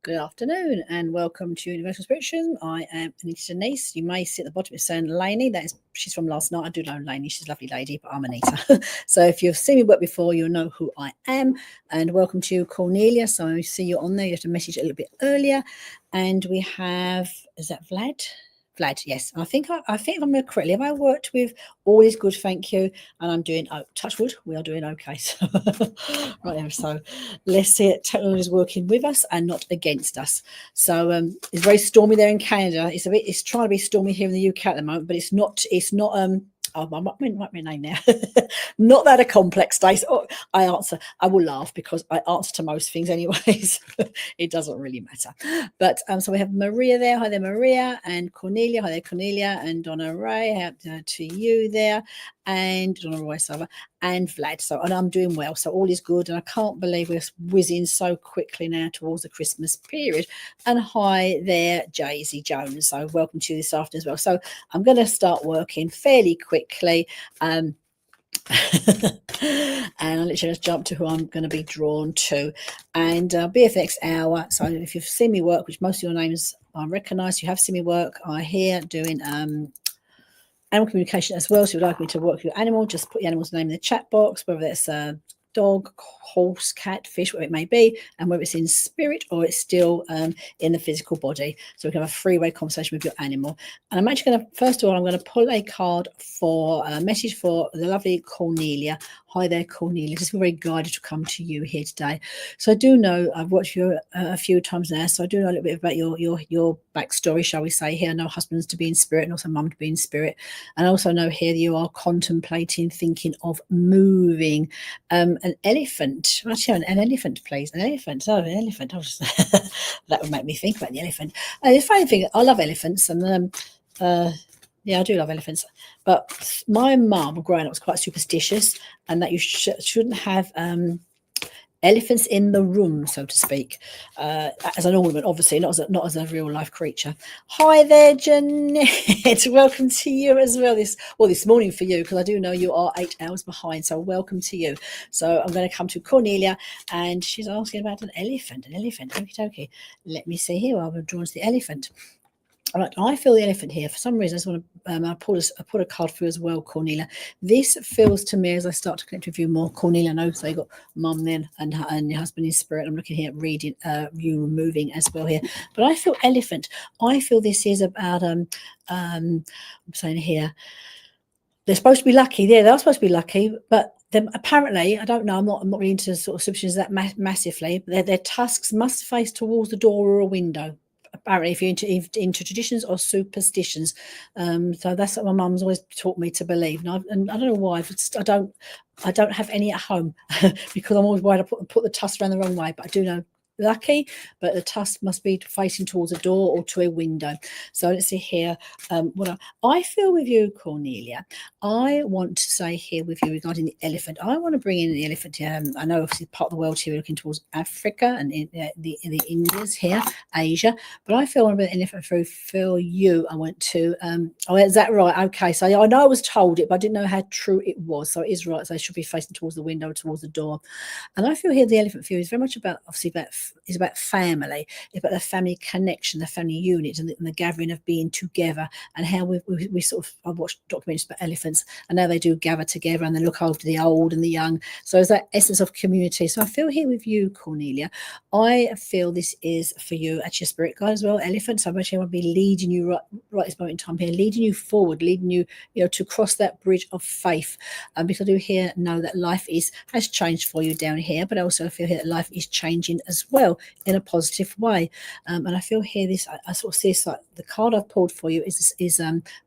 Good afternoon and welcome to Universal Spiritualism. I am Anita Panayiotis. You may see at the bottom it's saying Lainey. She's from last night. I do know Lainey. She's a lovely lady, but I'm Anita. So if you've seen me work before, you'll know who I am. And welcome to Cornelia. So I see you on there. You have to message a little bit earlier. And we have, is that Vlad? Vlad, yes. I think I'm correctly. Have I worked with all is good? Thank you. And I'm doing, touch wood, we are doing okay. So, right there. So let's see it. Technology is working with us and not against us. So it's very stormy there in Canada. It's trying to be stormy here in the UK at the moment, but it's not. Oh, I might my name now. Not that a complex day. So I will laugh because I answer to most things anyways. It doesn't really matter. But so we have Maria there. Hi there, Maria. And Cornelia. Hi there, Cornelia. And Donna Ray. To you there. And Donna Roy Sava. And Vlad. And I'm doing well. So all is good. And I can't believe we're whizzing so quickly now towards the Christmas period. And hi there, Jaycee Jones. So welcome to you this afternoon as well. So I'm going to start working fairly quickly. And I'll literally just jump to who I'm going to be drawn to. And I'll be here for the next hour. So if you've seen me work, which most of your names I recognise, you have seen me work, I here doing animal communication as well. So if you'd like me to work with your animal, just put the animal's name in the chat box, whether it's a dog, horse, cat, fish, whatever it may be, and whether it's in spirit or it's still in the physical body. So we can have a three-way conversation with your animal. And I'm actually going to, first of all, I'm going to pull a card for a message for the lovely Cornelia. Hi there, Cornelia. Just very guided to come to you here today. So I do know, I've watched you a few times now, so I do know a little bit about your backstory, shall we say here. I know husbands to be in spirit and also mum to be in spirit. And I also know here that you are contemplating, thinking of moving. An elephant. Actually, an elephant, please. An elephant. Oh, an elephant. That would make me think about the elephant. The funny thing, I love elephants, and yeah, I do love elephants. But my mum, growing up, was quite superstitious, and that you shouldn't have elephants in the room, so to speak, as an ornament, obviously, not as a real life creature. Hi there, Jeanette. Welcome to you as well. This morning for you, because I do know you are 8 hours behind. So welcome to you. So I'm going to come to Cornelia, and she's asking about an elephant. Okay. Let me see here. I'll be drawn to the elephant. All right, I feel the elephant here. For some reason, I just want to I put a card for you as well, Cornelia. This feels to me, as I start to connect with you more, Cornelia, I know, so you got mum then and your husband in spirit. I'm looking here at reading, you moving as well here. But I feel elephant. I feel this is about, I'm saying here, they're supposed to be lucky. Yeah, they're supposed to be lucky, but then apparently, I don't know, I'm not really into sort of superstitions that massively, but their tusks must face towards the door or a window. Apparently, if you're into traditions or superstitions, so that's what my mum's always taught me to believe, and I don't know why. I don't have any at home because I'm always worried I put the tusk around the wrong way. But I do know lucky, but the tusk must be facing towards a door or to a window. So let's see here. What I feel with you, Cornelia. I want to say here with you regarding the elephant. I want to bring in the elephant. I know obviously part of the world here we're looking towards Africa and in the Indies here, Asia. But I feel an elephant for you. I went to. Oh, is that right? Okay. So I know I was told it, but I didn't know how true it was. So it is right. So they should be facing towards the window, towards the door. And I feel here the elephant for you is very much about is about family. It's about the family connection, the family unit, and the gathering of being together, and how we sort of. I've watched documentaries about elephants, and now they do gather together and they look after the old and the young. So it's that essence of community. So I feel here with you, Cornelia. I feel this is for you, actually, a spirit guide as well, elephant. So I'm actually want to be leading you right this moment in time here, leading you forward, leading you, to cross that bridge of faith. Because I do here know that life has changed for you down here, but I also feel here that life is changing as well in a positive way. And I feel here this, I sort of see this, like the card I've pulled for you is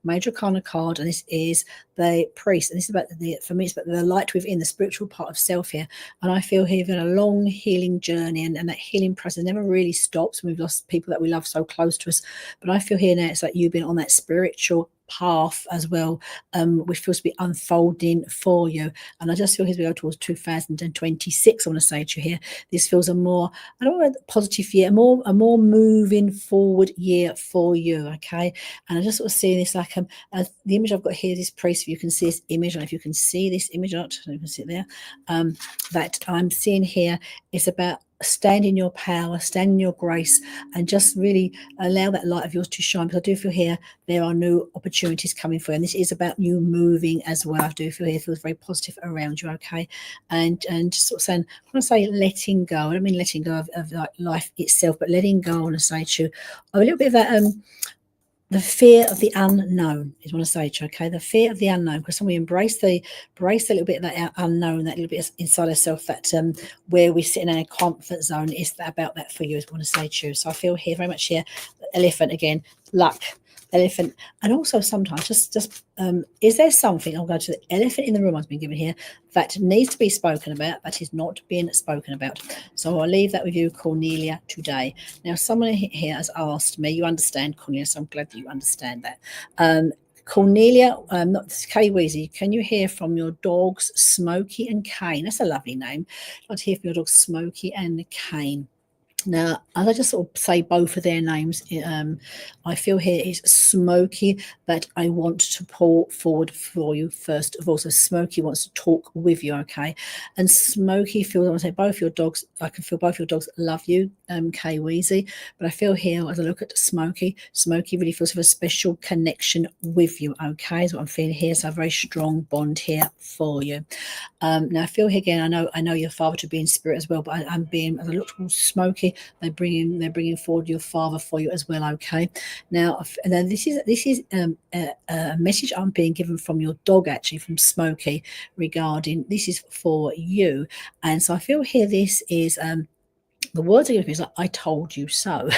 Major Arcana card, and this is the priest, and this is about for me, it's about the light within, the spiritual part of self here. And I feel here you've had a long healing journey, and that healing process never really stops. We've lost people that we love so close to us, but I feel here now it's like you've been on that spiritual path as well, which feels to be unfolding for you. And I just feel as we go towards 2026, I want to say to you here, this feels a more, I don't know, positive year, a more moving forward year for you. Okay. And I just sort of see this like the image I've got here, this priest, if you can see this image, and if you can see this image, I don't know if you can see it there, that I'm seeing here, it's about stand in your power, stand in your grace, and just really allow that light of yours to shine. Because I do feel here there are new opportunities coming for you, and this is about you moving as well. I do feel here it feels very positive around you, okay? And just sort of saying, I want to say letting go. I don't mean letting go of like life itself, but letting go. I want to say to you a little bit of that the fear of the unknown is what I say to you, okay? The fear of the unknown, because when we embrace the little bit of that unknown, that little bit inside ourselves, that where we sit in our comfort zone, is that about that for you, is what I say to you. So I feel here very much here, elephant again, luck, elephant, and also sometimes just is there something, I'll go to the elephant in the room I've been given here, that needs to be spoken about, that is not being spoken about. So I'll leave that with you, Cornelia, today. Now, someone here has asked me, you understand, Cornelia, so I'm glad that you understand that. Cornelia, not Kay Weezy, can you hear from your dogs, Smokey and Kane? That's a lovely name. I'd like to hear from your dogs, Smokey and Kane. Now, as I just sort of say both of their names, I feel here is Smokey that I want to pull forward for you first of all. So Smokey wants to talk with you, okay? And Smokey feels, I want to say both your dogs, I can feel both your dogs love you, Kay Weezy, but I feel here as I look at Smokey really feels a special connection with you, okay? Is what I'm feeling here. So a very strong bond here for you. Now I feel here again, I know your father to be in spirit as well, but I'm being, as I look towards Smokey, they're bringing forward your father for you as well, okay? Now, and then this is a message I'm being given from your dog, actually, from Smokey, regarding, this is for you. And so I feel here this is the words are going to be like, I told you so.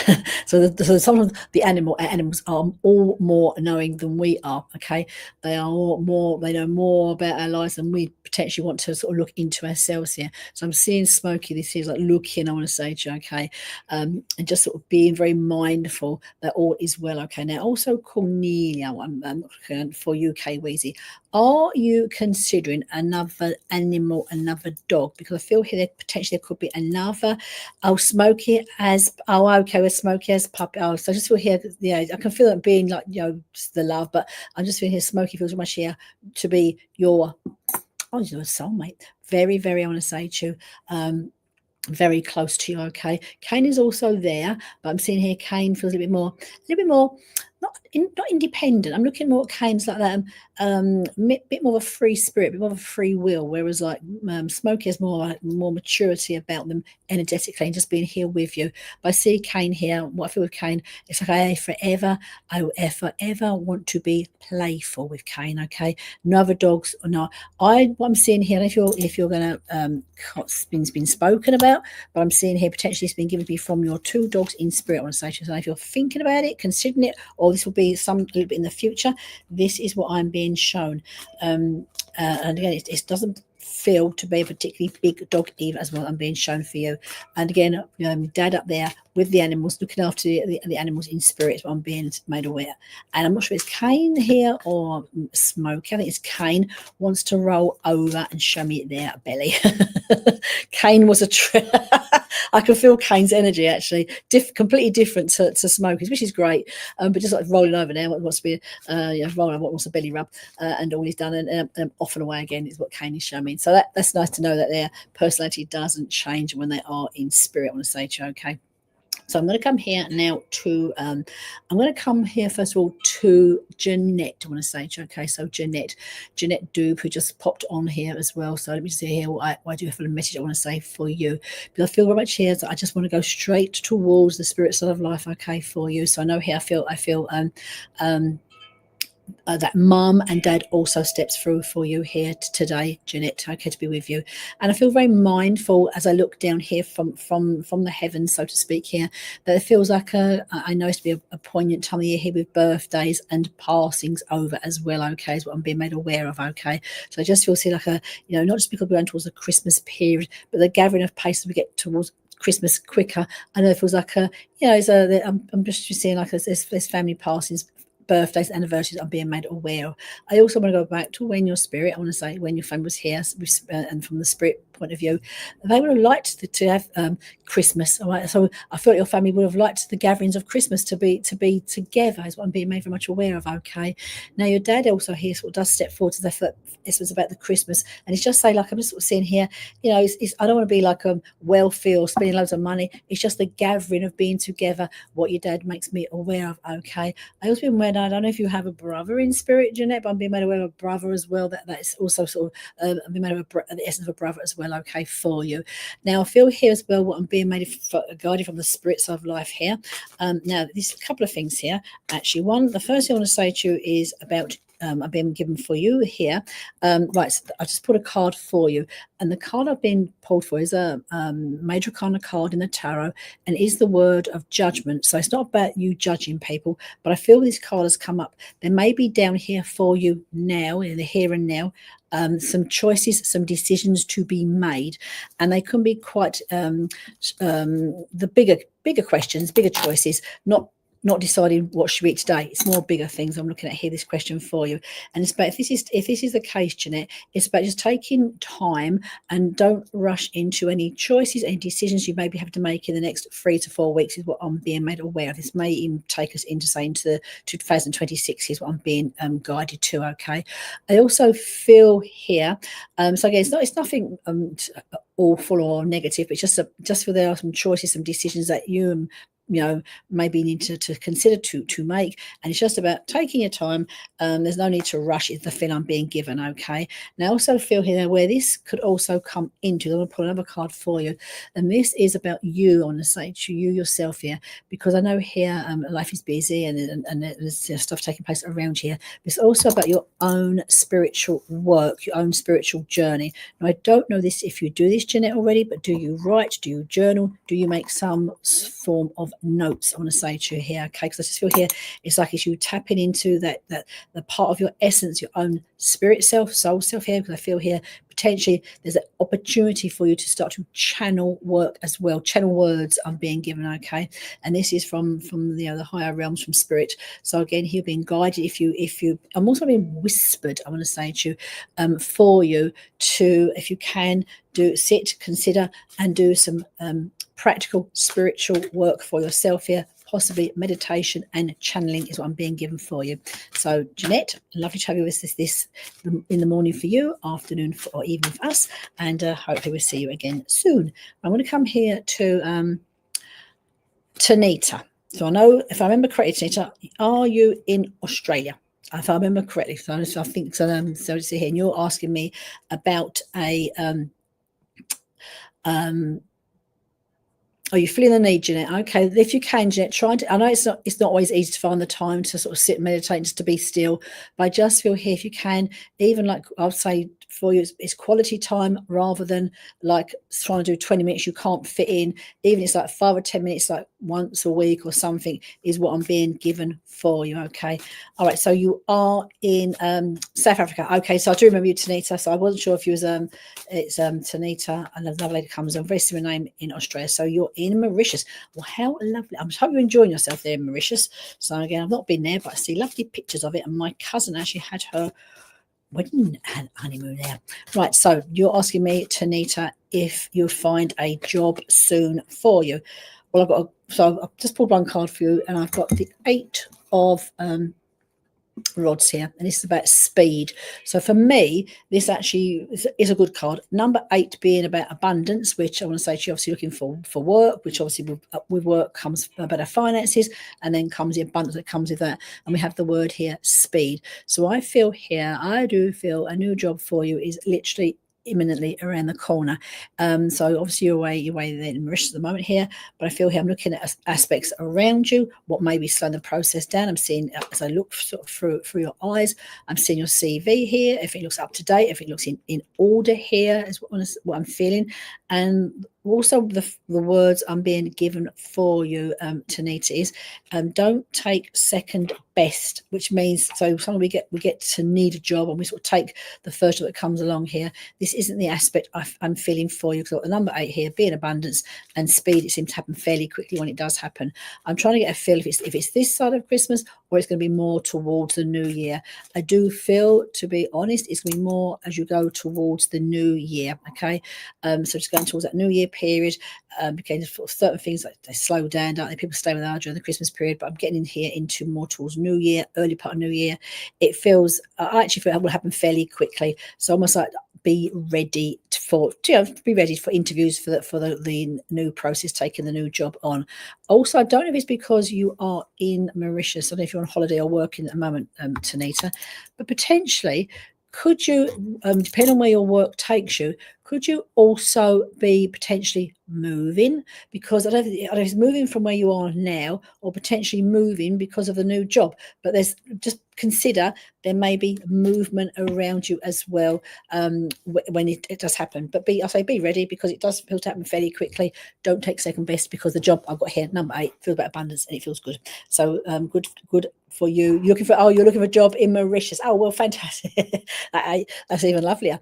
So some of the animals are all more knowing than we are, okay? They know more about our lives than we potentially want to sort of look into ourselves here. So I'm seeing Smokey, this is like looking, I want to say to you, okay? And just sort of being very mindful that all is well, okay? Now, also Cornelia, I'm looking for you, Kay Weezy. Are you considering another animal, another dog? Because I feel here potentially there could be another. Smokey as okay with Smokey as puppy. So I just feel here, I can feel it being like just the love, but I'm just feeling here Smokey feels much here to be your your soulmate. Very, very, I want to say to you, very close to you, okay? Kane is also there, but I'm seeing here Kane feels a little bit more not independent. I'm looking more at Kane's like that, bit more of a free spirit, bit more of a free will, whereas like Smokey has more maturity about them energetically and just being here with you. But I see Kane here. What I feel with Kane, it's like I will ever want to be playful with Kane. Okay, no other dogs or not. What I'm seeing here, if you're gonna been spoken about, but I'm seeing here potentially it's been given to me from your two dogs in spirit. I want to say to you, so if you're thinking about it, considering it, or this will be some little bit in the future, this is what I'm being shown. And again, it doesn't feel to be a particularly big dog either, as well. I'm being shown for you. And again, Dad up there with the animals, looking after the animals in spirit, what I'm being made aware. And I'm not sure if it's Kane here or Smokey. I think it's Kane wants to roll over and show me their belly. Kane was a I can feel Kane's energy actually, completely different to Smokey's, which is great. But just like rolling over now, wants to be rolling over, wants a belly rub, and all he's done, and off and away again is what Kane is showing me. So that's nice to know that their personality doesn't change when they are in spirit. I want to say to you, okay. So I'm going to come here now to, I'm going to come here first of all to Jeanette. I want to say to you, okay, so Jeanette Doob, who just popped on here as well. So let me see here what I do have a message I want to say for you. Because I feel very much here that I just want to go straight towards the spirit side of life, okay, for you. So I know here I feel that mum and dad also steps through for you here today, Jeanette, okay, to be with you. And I feel very mindful as I look down here from the heavens, so to speak, here, that it feels like I know it's to be a poignant time of year here with birthdays and passings over as well, okay, is what I'm being made aware of, okay. So I just feel like not just because we're going towards the Christmas period, but the gathering of pace as we get towards Christmas quicker. I know it feels like I'm just seeing like there's family passings birthdays, anniversaries I'm being made aware of. I also want to go back to when your spirit, I want to say when your family was here, and from the spirit point of view, they would have liked to have Christmas. All right, so I feel like your family would have liked the gatherings of Christmas to be together, is what I'm being made very much aware of. Okay, now your dad also here sort of does step forward to the fact this was about the Christmas, and it's just say, like, I'm just sort of seeing here, you know, I don't want to be like wealthy or spending loads of money. It's just the gathering of being together, what your dad makes me aware of. Okay, I also been aware, I don't know if you have a brother in spirit, Jeanette, but I'm being made aware of a brother as well. That's also sort of I'm being made aware of the essence of a brother as well. Okay, for you. Now I feel here as well what I'm being guided from the spirit side of life here. Now there's a couple of things here. Actually, the first thing I want to say to you is about I've been given for you here. Right, so I just put a card for you, and the card I've been pulled for is a major arcana card in the tarot, and it is the word of judgment. So it's not about you judging people, but I feel this card has come up. There may be down here for you now, in the here and now, some choices, some decisions to be made, and they can be quite the bigger questions, bigger choices, not deciding what should we eat today. It's more bigger things I'm looking at here, this question for you. And it's about, if this is the case, Jeanette, it's about just taking time and don't rush into any choices, any decisions you maybe have to make in the next 3 to 4 weeks, is what I'm being made aware of. This may even take us into, say, into 2026 is what I'm being guided to. Okay. I also feel here, so again, it's nothing awful or negative, but just for there are some choices, some decisions that you maybe need to consider to make, and it's just about taking your time. There's no need to rush, is the feel I'm being given. Okay, now I also feel here where this could also come into, I'm going to pull another card for you, and this is about you. I want to say to you yourself here, because I know here life is busy and there's stuff taking place around here, but it's also about your own spiritual work, your own spiritual journey. Now I don't know this if you do this, Jeanette, already, but do you write, do you journal, do you make some form of notes? I want to say to you here, okay, because I just feel here it's like it's you tapping into that the part of your essence, your own spirit self, soul self here, because I feel here potentially there's an opportunity for you to start to channel work as well, channel words I'm being given. Okay, and this is from the higher realms, from spirit. So again, here being guided, if you I'm also being whispered, I want to say to you, for you to, if you can, sit, consider, and do some practical spiritual work for yourself here, possibly meditation and channeling is what I'm being given for you. So Jeanette, lovely to have you with this in the morning for you, afternoon or evening for us, and hopefully we'll see you again soon. I'm going to come here to Anita. So I know, if I remember correctly, Anita, are you in Australia? If I remember correctly, so I think so. So see here, and you're asking me about a are you feeling the need, Jeanette? Okay, if you can, Jeanette, try to. I know it's not always easy to find the time to sort of sit and meditate, just to be still. But I just feel here, if you can, even like I'll say for you, it's quality time rather than like trying to do 20 minutes you can't fit in. Even it's like 5 or 10 minutes, like once a week or something, is what I'm being given for you. Okay, all right. So you are in South Africa. Okay, so I do remember you, Tanita. So I wasn't sure if you was it's Tanita, and another lady comes on, very similar name in Australia. So you're in Mauritius. Well, how lovely. I'm hope you're enjoying yourself there in Mauritius. So again, I've not been there, but I see lovely pictures of it, and my cousin actually had her wedding and honeymoon there. Right, so you're asking me, Tanita, if you'll find a job soon for you. Well, I've just pulled one card for you, and I've got the 8 of rods here, and this is about speed. So for me, this actually is a good card. Number 8 being about abundance, which I want to say to you, obviously looking for work, which obviously with work comes better finances, and then comes the abundance that comes with that. And we have the word here, speed. So I do feel a new job for you is literally imminently around the corner. So obviously you're away there in Mauritius at the moment here, but I feel here I'm looking at aspects around you, what may be slowing the process down. I'm seeing, as I look sort of through your eyes, I'm seeing your CV here, if it looks up to date, if it looks in order here, is what I'm feeling. And also the words I'm being given for you, Tanita, is don't take second best, which means, so sometimes we get to need a job and we sort of take the first job that comes along here. This isn't the aspect I'm feeling for you, because the number 8 here, being abundance and speed, it seems to happen fairly quickly when it does happen. I'm trying to get a feel if it's this side of Christmas or it's going to be more towards the new year. I do feel, to be honest, it's going to be more as you go towards the new year. Okay, so just going towards that new year period, because certain things, like they slow down, don't they? People stay with us during the Christmas period, but I'm getting in here into more towards New Year, early part of New Year. It feels, I actually feel it will happen fairly quickly. So almost like be ready be ready for interviews for the new process, taking the new job on. Also, I don't know if it's because you are in Mauritius. I don't know if you're on holiday or working at the moment, Tanita, but potentially, could you, depending on where your work takes you, could you also be potentially moving? Because I don't know if it's moving from where you are now, or potentially moving because of the new job. But there's, just consider there may be movement around you as well, when it does happen. But I say be ready, because it does feel to happen fairly quickly. Don't take second best, because the job I've got here, number 8, feels about abundance and it feels good. So good for you. You're looking for a job in Mauritius. Oh well, fantastic. That's even lovelier.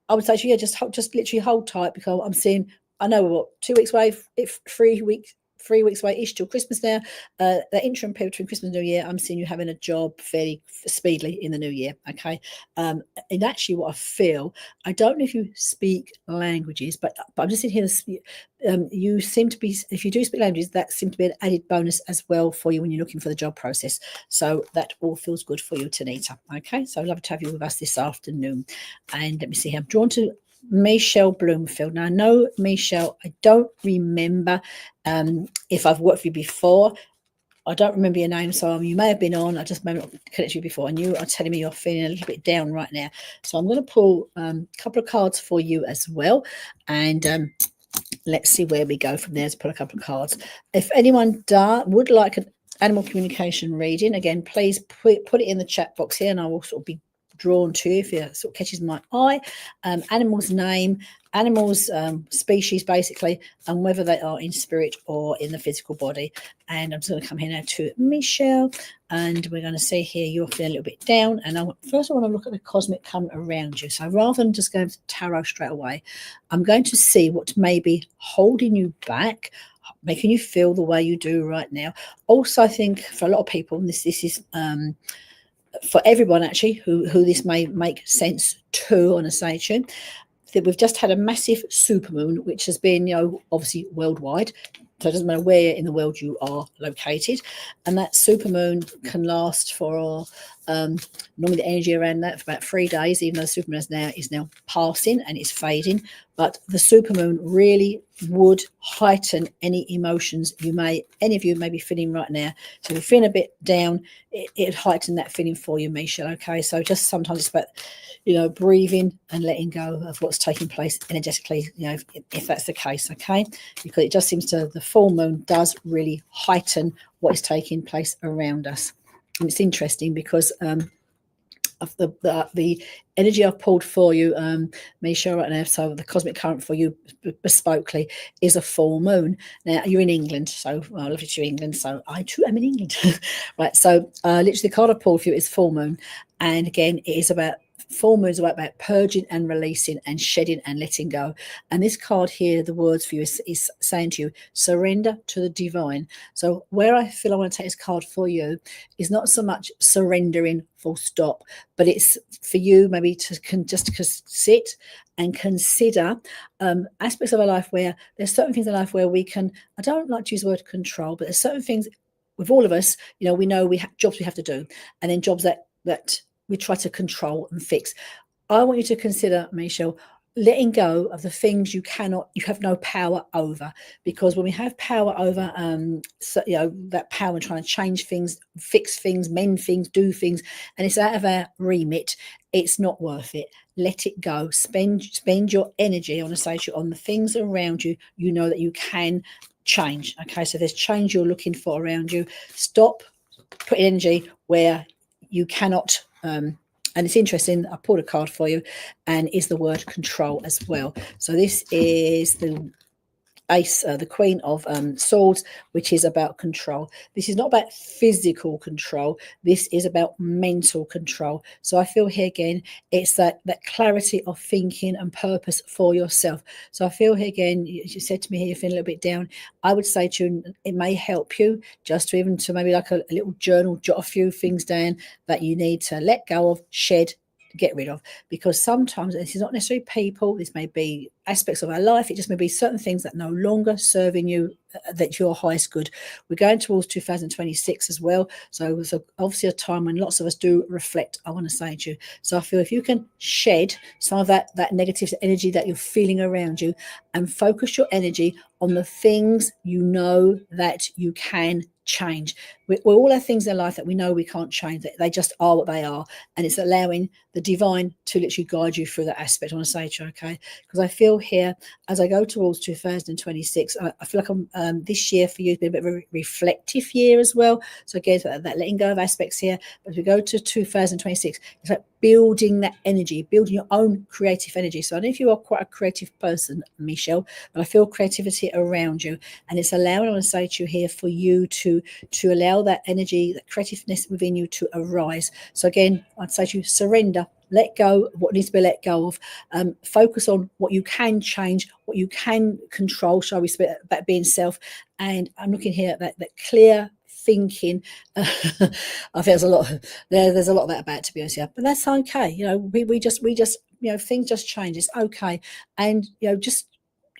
I would say to you, yeah, just literally hold tight, because I'm seeing, I know what, 2 weeks away, if 3 weeks away ish till Christmas now. The interim period between Christmas and New Year, I'm seeing you having a job fairly speedily in the new year. Okay, and actually, what I feel, I don't know if you speak languages, but I'm just sitting here. You seem to be, if you do speak languages, that seems to be an added bonus as well for you when you're looking for the job process. So that all feels good for you, Tanita. Okay, so I'd love to have you with us this afternoon. And let me see here. I'm drawn to Michelle Bloomfield. Now, I know Michelle, I don't remember if I've worked with you before. I don't remember your name, so you may have been on. I just may not connected you before, and you are telling me you're feeling a little bit down right now. So I'm going to pull a couple of cards for you as well, and let's see where we go from there. To pull a couple of cards. If anyone would like an animal communication reading, again, please put it in the chat box here, and I will sort of be drawn to, if it sort of catches my eye. Animal's name, animals, species basically, and whether they are in spirit or in the physical body. And I'm just going to come here now to Michelle, and we're going to see here you're feeling a little bit down. And first I want to look at the cosmic current around you. So rather than just going to tarot straight away, I'm going to see what may be holding you back, making you feel the way you do right now. Also, I think for a lot of people, and this is for everyone actually who this may make sense to on a station, that we've just had a massive supermoon, which has been, obviously worldwide. So it doesn't matter where in the world you are located. And that supermoon can last for normally the energy around that for about 3 days, even though the supermoon is now passing and it's fading. But the supermoon really would heighten any emotions any of you may be feeling right now. So if you're feeling a bit down, it heighten that feeling for you, Michelle. Okay, so just sometimes it's about breathing and letting go of what's taking place energetically, if that's the case. Okay, because it just seems the full moon does really heighten what is taking place around us. And it's interesting because of the energy I've pulled for you, Michelle, right now. So the cosmic current for you bespokely is a full moon. Now you're in England, so I love you, England. So I too am in England, right? So literally the card I pulled for you is full moon, and again it is about. Full moon is about purging and releasing and shedding and letting go. And this card here, the words for you is saying to you, surrender to the divine. So where I feel I want to take this card for you is not so much surrendering full stop, but it's for you maybe to sit and consider aspects of our life where there's certain things in life where we can, I don't like to use the word control, but there's certain things with all of us, we know we have jobs we have to do, and then jobs that we try to control and fix. I want you to consider, Michelle, letting go of the things you have no power over, because when we have power over, that power in trying to change things, fix things, mend things, do things, and it's out of our remit, it's not worth it. Let it go. Spend your energy on the things around you. You know that you can change. Okay, so there's change you're looking for around you. Stop putting energy where you cannot And it's interesting, I pulled a card for you, and is the word control as well. So this is the Ace, the Queen of Swords, which is about control. This is not about physical control. This is about mental control. So I feel here again, it's that clarity of thinking and purpose for yourself. So I feel here again, you said to me here, you're feeling a little bit down. I would say to you, it may help you just to even to maybe like a little journal, jot a few things down that you need to let go of, shed, get rid of, because sometimes this is not necessarily people, this may be aspects of our life, it just may be certain things that no longer serving you, that your highest good. We're going towards 2026 as well, so it's obviously a time when lots of us do reflect, I want to say to you. So I feel if you can shed some of that negative energy that you're feeling around you and focus your energy on the things you know that you can change. We all have things in life that we know we can't change, that they just are what they are, and it's allowing the divine to literally guide you through that aspect. I want to say to you, okay, because I feel here as I go towards 2026, I feel like I'm this year for you has been a bit of a reflective year as well. So again, that letting go of aspects here, but as we go to 2026, it's like building that energy, building your own creative energy. So I don't know if you are quite a creative person, Michelle, but I feel creativity around you, and it's allowing, I want to say to you here, for you to allow that energy, that creativeness within you to arise. So again, I'd say to you, surrender, let go of what needs to be let go of, focus on what you can change, what you can control, shall we say, about being self. And I'm looking here at that clear thinking. I think there's a lot there's a lot of that about, to be honest, yeah, but that's okay. We just things just change, it's okay. And just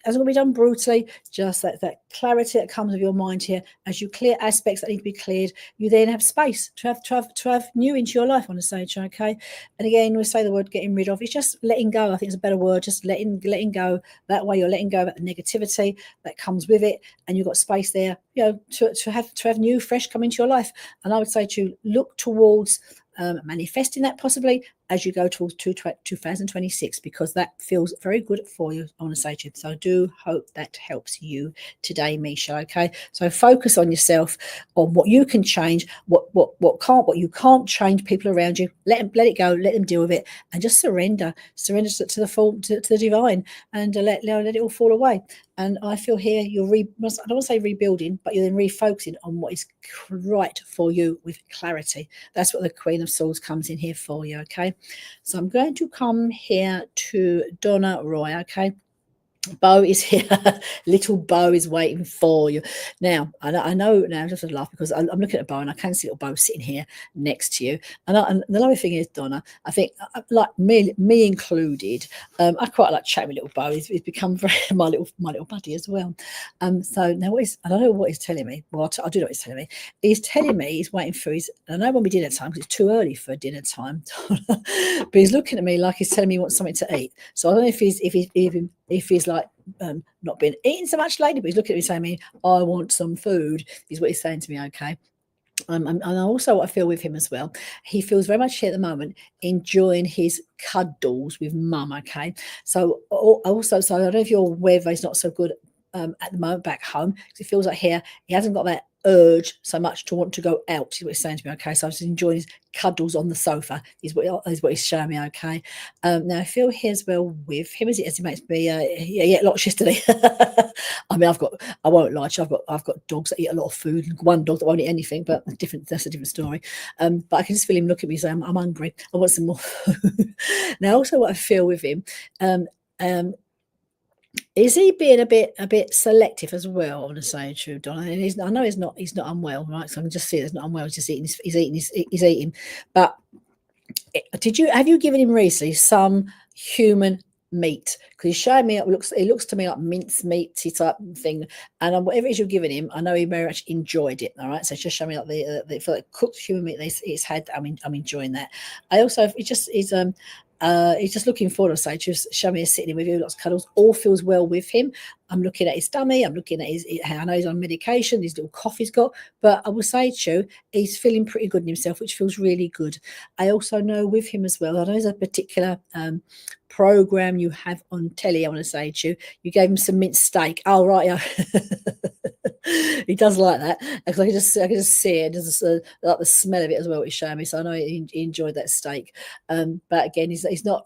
as it will be done brutally, just that clarity that comes with your mind here, as you clear aspects that need to be cleared, you then have space to have new into your life, I want to say, okay. And again, we say the word getting rid of, it's just letting go. I think it's a better word, just letting go. That way you're letting go of the negativity that comes with it, and you've got space there, to have new, fresh come into your life. And I would say to look towards manifesting that possibly as you go towards 2026, because that feels very good for you, I want to say to you. So I do hope that helps you today, Misha. Okay, so focus on yourself, on what you can change, what you can't change. People around you, let it go, let them deal with it, and just surrender to the divine, and let it all fall away. And I feel here I don't want to say rebuilding, but you're then refocusing on what is right for you with clarity. That's what the Queen of Swords comes in here for you, okay? So I'm going to come here to Donna Roy, okay? Bo is here. Little Bo is waiting for you. Now, I know now, just to laugh, because I'm looking at Bo and I can see little Bo sitting here next to you. And the lovely thing is, Donna, I think, like me included, I quite like chatting with little Bo. He's become very my little buddy as well. So now I don't know what he's telling me. Well, I do know what he's telling me. He's telling me he's waiting for his. I know when we dinner time, because it's too early for dinner time. But he's looking at me like he's telling me he wants something to eat. So I don't know if he's like not been eating so much lately, but he's looking at me saying, I want some food, is what he's saying to me, okay. And also what I feel with him as well, he feels very much here at the moment enjoying his cuddles with mum, okay. So also, so I don't know if your weather is not so good at the moment back home, because it feels like here he hasn't got that urge so much to want to go out, is what he's saying to me, okay. So I was enjoying his cuddles on the sofa, is what he's showing me, okay. Now I feel here as well with him, as he makes me he ate lots yesterday. I mean, I won't lie to you, I've got dogs that eat a lot of food, and one dog that won't eat anything, but that's a different story. But I can just feel him look at me saying, I'm hungry, I want some more food. Now also what I feel with him, is he being a bit selective as well? I want to say true, Donna. And I know he's not unwell, right? So I can just see he's not unwell. He's just eating. He's eating. But have you given him recently some human meat? Because he's showing me it looks to me like mince meat type thing, and whatever it is you're giving him, I know he very much enjoyed it. All right, so it's just showing me like the for like cooked human meat it's had. I'm enjoying that. I also he's just looking forward to say, just show me sitting with you, lots of cuddles, all feels well with him. I'm looking at his tummy, I'm looking at I know he's on medication, his little cough he's got, but I will say to you, he's feeling pretty good in himself, which feels really good. I also know with him as well, I know there's a particular program you have on telly, I want to say to you, you gave him some minced steak. Oh, right, yeah. He does like that because I can just see it. Just like the smell of it as well. He's showing me, so I know he enjoyed that steak. But again, he's not.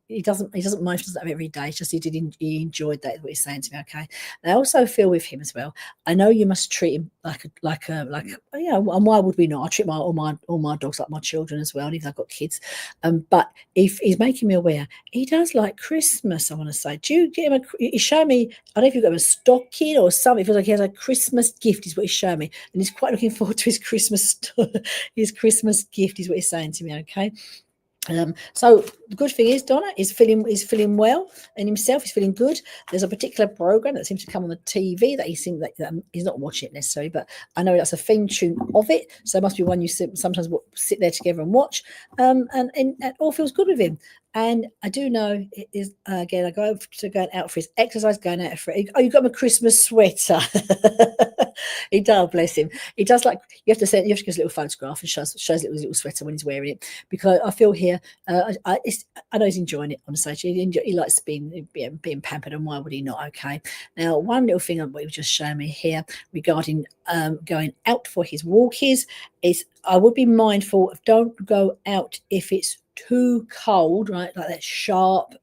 He doesn't mind if he doesn't have it every day. It's just he enjoyed that. Is what he's saying to me. Okay. And I also feel with him as well. I know you must treat him like you know. And why would we not? I treat all my dogs like my children as well. And if I've got kids, but if he's making me aware, he does like Christmas. I want to say, do you get him He showed me. I don't know if you've got a stocking or something. It feels like he has a Christmas gift. Is what he's showing me, and he's quite looking forward to his Christmas gift. Is what he's saying to me. Okay. So the good thing is Donna is feeling well in himself. He's feeling good. There's a particular program that seems to come on the TV that he seems that he's not watching it necessarily, but I know that's a theme tune of it. So it must be one you sometimes sit there together and watch. And it all feels good with him. And I do know it is again. I go to going out for his exercise, going out for it. Oh, you got him a Christmas sweater. He does, bless him. He does like you have to give us a little photograph and shows his little sweater when he's wearing it, because I feel here. I know he's enjoying it on stage. He likes being pampered, and why would he not? Okay. Now, one little thing that he was just showing me here regarding going out for his walkies is I would be mindful of don't go out if it's too cold, right? Like that sharp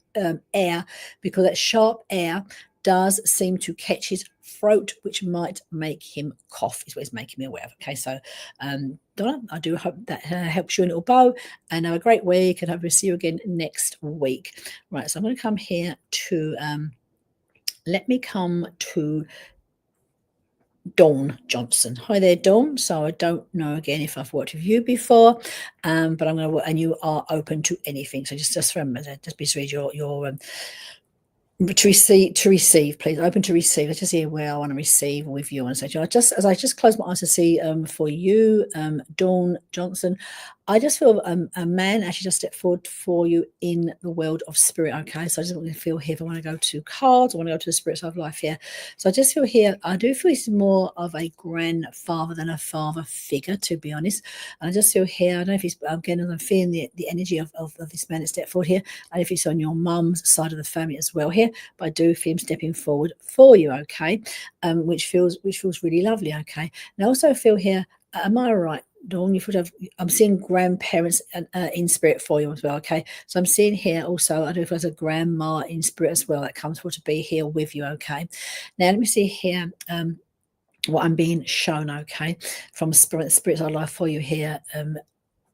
air, because that sharp air does seem to catch his throat, which might make him cough, is what he's making me aware of. Okay, so Donna, I do hope that helps you a little bow, and have a great week, and hope to see you again next week. Right, so I'm going to come here to let me come to Dawn Johnson. Hi there, Dawn. So I don't know again if I've worked with you before, but I'm going to work, and you are open to anything. So just remember, just please read your to receive, please. Open to receive. Let's just see where I want to receive with you. And so as I just close my eyes to see for you, Dawn Johnson, I just feel a man actually just stepped forward for you in the world of spirit. Okay, so I just want to feel here. If I want to go to cards, I want to go to the spirit side of life here. So I just feel here. I do feel he's more of a grandfather than a father figure, to be honest. And I just feel here. I don't know if he's again. I'm feeling the energy of this man that stepped forward here, and if it's on your mum's side of the family as well here. But I do feel him stepping forward for you. Okay, which feels really lovely. Okay, and I also feel here. Am I right, Dawn? I'm seeing grandparents in spirit for you as well. Okay, so I'm seeing here also. I don't know if there's a grandma in spirit as well that comes for to be here with you. Okay, now let me see here. What I'm being shown. Okay, from spirits of life for you here,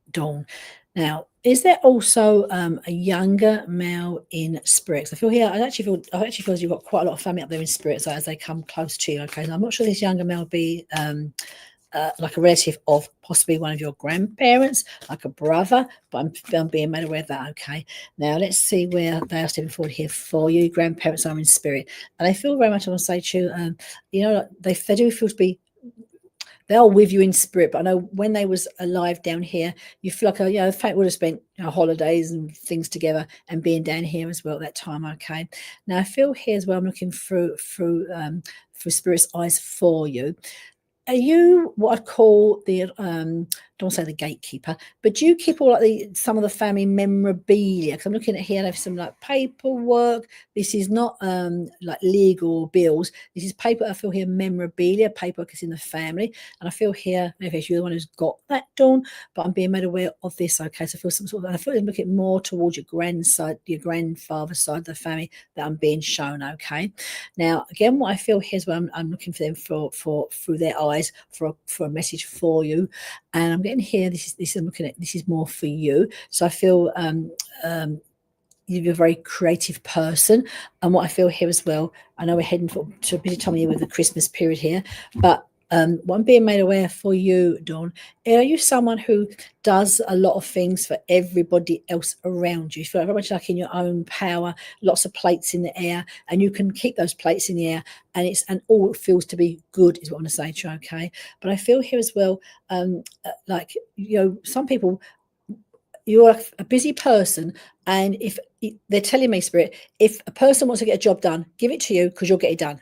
Dawn. Now, is there also a younger male in spirits? I feel here. I actually feel you've got quite a lot of family up there in spirits as they come close to you. Okay, so I'm not sure this younger male be like a relative of possibly one of your grandparents, like a brother, but I'm being made aware of that. Okay, now let's see where they are stepping forward here for you. Grandparents are in spirit, and I feel very much, I want to say to you, you know, they do feel to be. They are with you in spirit, but I know when they was alive down here, you feel like, the fact would have spent holidays and things together, and being down here as well at that time. Okay, now I feel here as well. I'm looking through spirit's eyes for you. Are you what I'd call the don't say the gatekeeper, but do you keep all like some of the family memorabilia? Because I'm looking at here, I have some like paperwork. This is not like legal bills. This is paper. I feel here memorabilia, paperwork is in the family, and I feel here maybe you're the one who's got that done, but I'm being made aware of this. Okay, so I feel some sort of. I feel I'm looking more towards your grandfather's side of the family that I'm being shown. Okay, now again, what I feel here is where I'm looking for them for through their eyes for a message for you, and I'm getting here. This I'm looking at. This is more for you. So I feel you're a very creative person, and what I feel here as well. I know we're heading to a busy time of year with the Christmas period here, but what I'm being made aware for you, Dawn, are you someone who does a lot of things for everybody else around you? You feel very much like in your own power, lots of plates in the air, and you can keep those plates in the air, and all it feels to be good is what I want to say to you, okay? But I feel here as well, like some people. you're a busy person, and if they're telling me, Spirit, if a person wants to get a job done, give it to you because you'll get it done.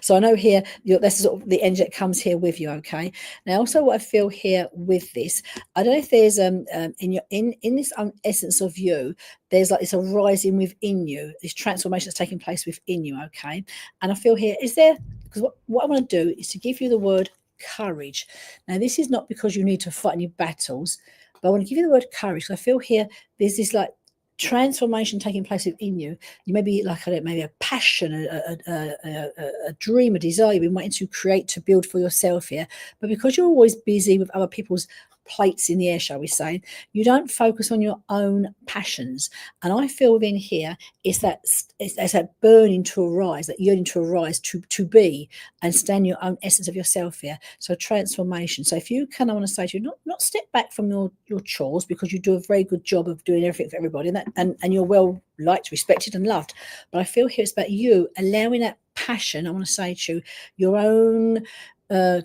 So I know here that's sort of the energy that comes here with you. Okay. Now, also what I feel here with this, I don't know if there's in this essence of you, there's like this arising within you, this transformation that's taking place within you. Okay. And I feel here, is there, because what I want to do is to give you the word courage. Now, this is not because you need to fight any battles, but I want to give you the word courage. So I feel here there's this like transformation taking place within you. You may be like maybe a passion, a dream, a desire you've been waiting to create, to build for yourself here. But because you're always busy with other people's plates in the air, shall we say, you don't focus on your own passions. And I feel within here it's that burning to arise, that yearning to arise, to be and stand your own essence of yourself here. So transformation. So if you kind of want to say to you, not step back from your chores, because you do a very good job of doing everything for everybody, and you're well liked, respected, and loved. But I feel here it's about you allowing that passion. I want to say to you, your own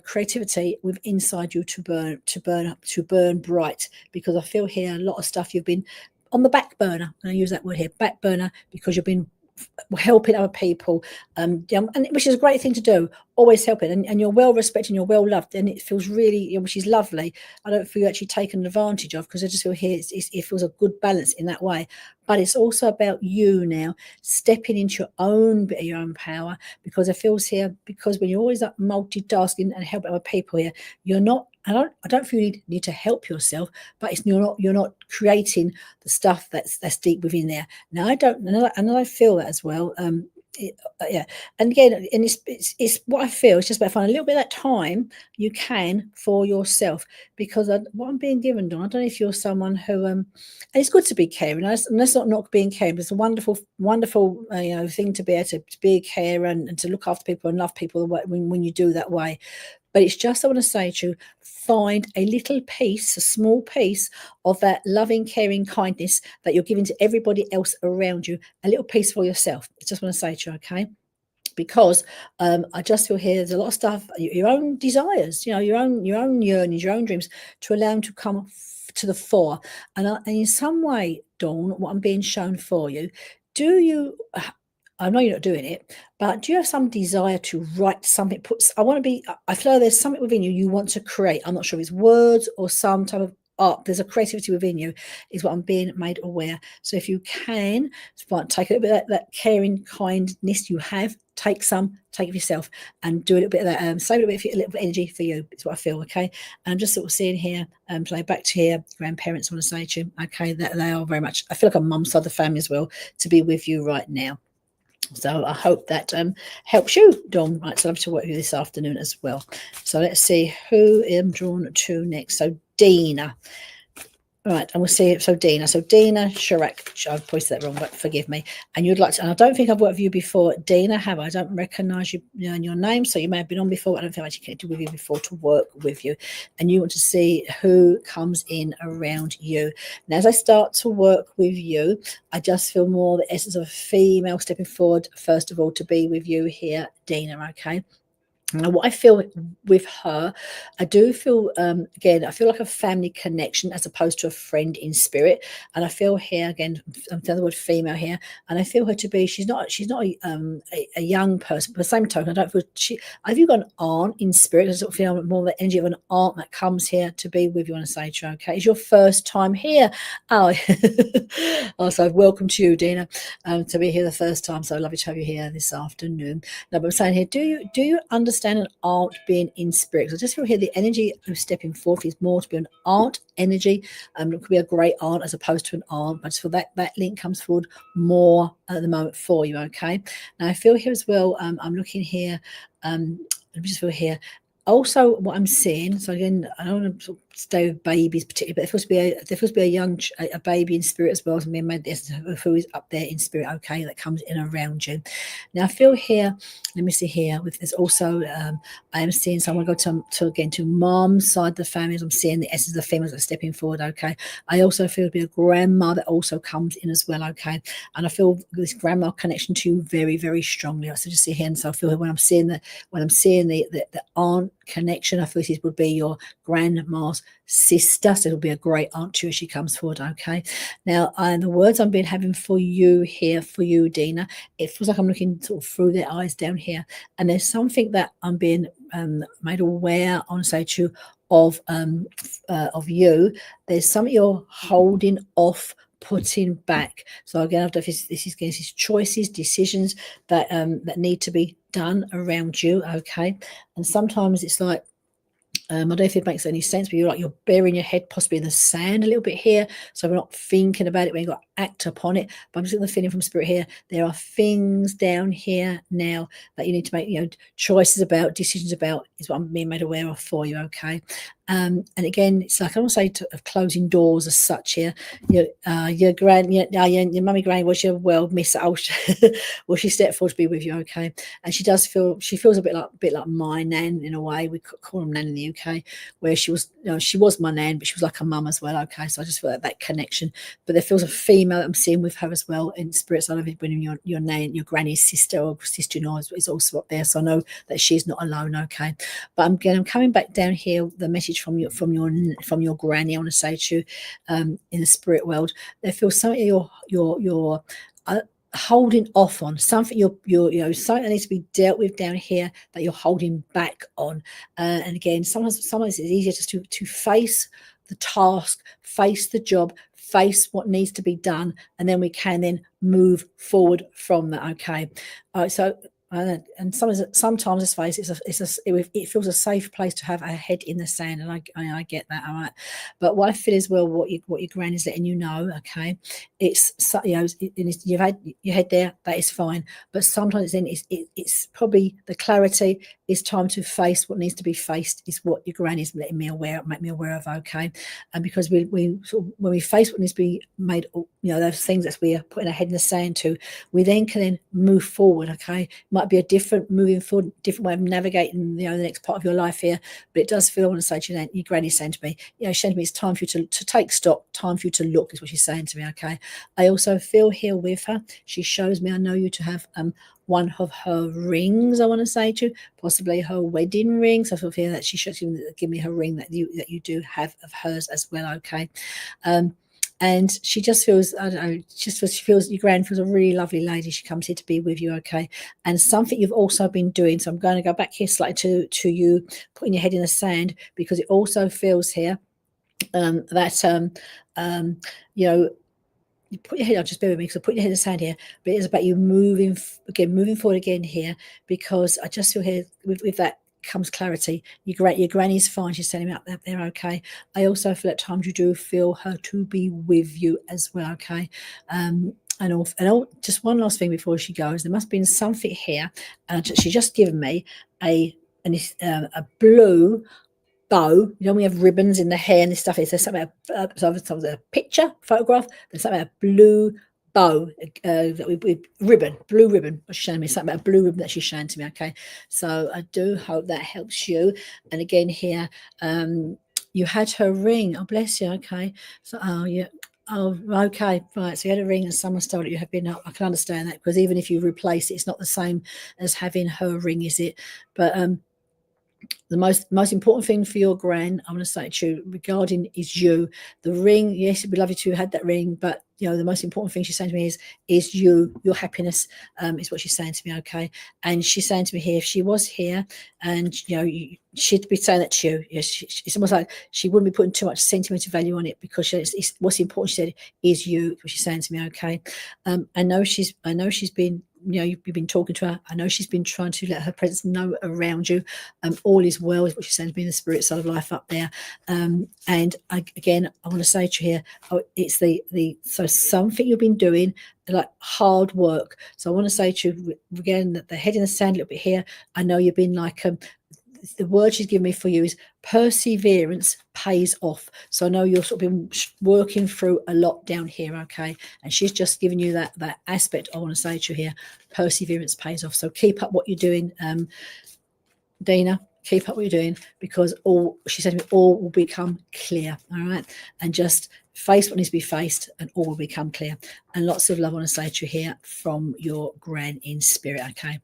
creativity with inside you to burn bright, because I feel here a lot of stuff you've been on the back burner. And I use that word here, back burner, because you've been helping other people, and which is a great thing to do, always helping, and you're well respected and you're well loved, and it feels really, which is lovely. I don't feel actually taken advantage of, because I just feel here it feels a good balance in that way. But it's also about you now stepping into your own bit of your own power, because it feels here, because when you're always up multitasking and helping other people here, you're not, I don't feel you need to help yourself, but you're not creating the stuff that's deep within there. Now I feel that as well. Yeah, and again, and it's what I feel. It's just about finding a little bit of that time you can for yourself, because what I'm being given, Dawn, I don't know if you're someone who and it's good to be caring. And that's not being caring, but it's a wonderful thing to be able to be a carer and to look after people and love people when you do that way. But it's just, I want to say to you, find a little piece, a small piece of that loving, caring kindness that you're giving to everybody else around you, a little piece for yourself. I just want to say to you, okay? Because I just feel here there's a lot of stuff, your own desires, your own yearnings, your own dreams, to allow them to come to the fore. And in some way, Dawn, what I'm being shown for you, do you... I know you're not doing it, but do you have some desire to write something? I feel there's something within you want to create. I'm not sure if it's words or some type of art. There's a creativity within you, is what I'm being made aware. So if you can, take a little bit of that caring kindness you have, take it for yourself, and do a little bit of that. Save a little bit of energy for you. It's what I feel. Okay, and I'm just sort of seeing here, play back to here. Grandparents, I want to say to you, okay, that they are very much. I feel like a mum's side of the family as well, to be with you right now. So I hope that helps you, Dawn. Right, so I'd love to work with you this afternoon as well. So let's see who I'm drawn to next. So Dina. Right, and we'll see. So Dina Chirac. I've posted that wrong, but forgive me. And you'd like to, and I don't think I've worked with you before, Dina, have I? I don't recognise you, in your name, so you may have been on before, but I don't think I've actually connected with you before to work with you. And you want to see who comes in around you. Now, as I start to work with you, I just feel more the essence of a female stepping forward, first of all, to be with you here, Dina, okay? Now, what I feel with her, I do feel, again, I feel like a family connection as opposed to a friend in spirit. And I feel here, again, I'm saying the word female here, and I feel her to be, she's not a young person, but at the same token, I don't feel have you got an aunt in spirit? I sort of feel more the energy of an aunt that comes here to be with you on a stage show, okay? It's your first time here. Oh, so welcome to you, Dina, to be here the first time. So lovely to have you here this afternoon. Now, but I'm saying here, do you understand an aunt being in spirit? So I just feel here the energy of stepping forth is more to be an aunt energy. It could be a great aunt as opposed to an aunt. I just feel that link comes forward more at the moment for you. Okay. Now I feel here as well. I'm looking here. Let me just feel here. Also, what I'm seeing, so again, I don't want to stay with babies particularly, but there feels to be a baby in spirit as well, as being made this who is up there in spirit, okay, that comes in around you. Now I feel here, let me see here, there's also I am seeing someone go to mom's side of the family. I'm seeing the essence of the females that are stepping forward, okay. I also feel to be a grandma that also comes in as well, okay. And I feel this grandma connection to you very, very strongly. I just see here, and so I feel when I'm seeing the aunt connection. I feel this would be your grandma's sister, so it'll be a great aunt to you as she comes forward. Okay, now the words I'm been having for you here, for you, Dina, it feels like I'm looking sort of through their eyes down here, and there's something that I'm being made aware on, say, to you, of you. There's something you're holding off, putting back. So again, I don't know if this is choices, decisions that that need to be done around you. Okay, and sometimes it's like, I don't know if it makes any sense, but you're burying your head possibly in the sand a little bit here. So we're not thinking about it when you've got to act upon it. But I'm just getting the feeling from spirit here. There are things down here now that you need to make, choices about, decisions about, is what I'm being made aware of for you. Okay. And again, it's like, I don't say of closing doors as such here. Your mummy granny was your world miss. Well, she stepped forward to be with you. Okay. And she feels a bit like my nan in a way. We call them nan in the UK, where she was, she was my nan, but she was like a mum as well. Okay, so I just feel that connection. But there feels a female that I'm seeing with her as well in spirits. I don't know if when your nan, your granny's sister or sister-in-law is also up there, so I know that she's not alone. Okay, but I'm coming back down here. The message from your granny, I want to say to you, in the spirit world, there feels something you're holding off on, something something that needs to be dealt with down here that you're holding back on. And again, sometimes it's easier just to face the task, face the job, face what needs to be done, and then we can then move forward from that. Okay, so. And sometimes this face it feels a safe place to have a head in the sand, and I get that. All right, but what I feel as well, what your gran is letting you know, okay, it's you've had your head there, that is fine, but sometimes then it's probably the clarity. It's time to face what needs to be faced, is what your gran is letting me make me aware of. Okay, and because we sort of, when we face what needs to be made, those things that we are putting our head in the sand to, we then can move forward. Okay, might be a different moving forward, different way of navigating the next part of your life here, but it does feel, I want to say to you, your granny's saying to me, it's time for you to take stock, time for you to look, is what she's saying to me. Okay, I also feel here with her, she shows me, I know you to have one of her rings, I want to say to you, possibly her wedding ring. So I feel that she should give me her ring that you do have of hers as well. Okay, and she just feels, I don't know, she feels your gran feels a really lovely lady. She comes here to be with you. Okay, and something you've also been doing. So I'm going to go back here slightly to you putting your head in the sand, because it also feels here that you put your head, I'll just bear with me because I put your head in the sand here, but it's about you moving forward again here, because I just feel here with that comes clarity. Your granny's fine. She's telling me up there. Okay. I also feel at times you do feel her to be with you as well. Okay. And just one last thing before she goes, there must have been something here. She just given me a blue bow. We have ribbons in the hair and this stuff. There's something a picture, photograph. There's something a blue bow blue ribbon. She's showing me something about a blue ribbon that she's showing to me. Okay, so I do hope that helps you. And again here, you had her ring. Oh, bless you. Okay, so oh, okay, right. So you had a ring and someone stole it. You have been. I can understand that, because even if you replace it, it's not the same as having her ring, is it? But the most important thing for your gran, I'm going to say to you, regarding is you. The ring, yes, it'd be lovely to have had that ring, but the most important thing she's saying to me is you, your happiness, is what she's saying to me. Okay, and she's saying to me here, if she was here, and she'd be saying that to you. Yes, it's almost like she wouldn't be putting too much sentimental value on it, because it's what's important. She said is you. What she's saying to me. Okay, I know she's been. You've been talking to her. I know she's been trying to let her presence know around you. All is well, is what she's saying to me in the spirit side of life up there. And again, I want to say to you here, it's so something you've been doing, like hard work. So I want to say to you again that the head in the sand a little bit here. I know you've been like the word she's given me for you is perseverance pays off. So I know you're sort of been working through a lot down here. Okay, and she's just giving you that aspect. I want to say to you here, perseverance pays off. So keep up what you're doing, Dina. Keep up what you're doing, because she said to me, all will become clear. All right, and just face what needs to be faced, and all will become clear. And lots of love I want to say to you here from your gran in spirit. Okay.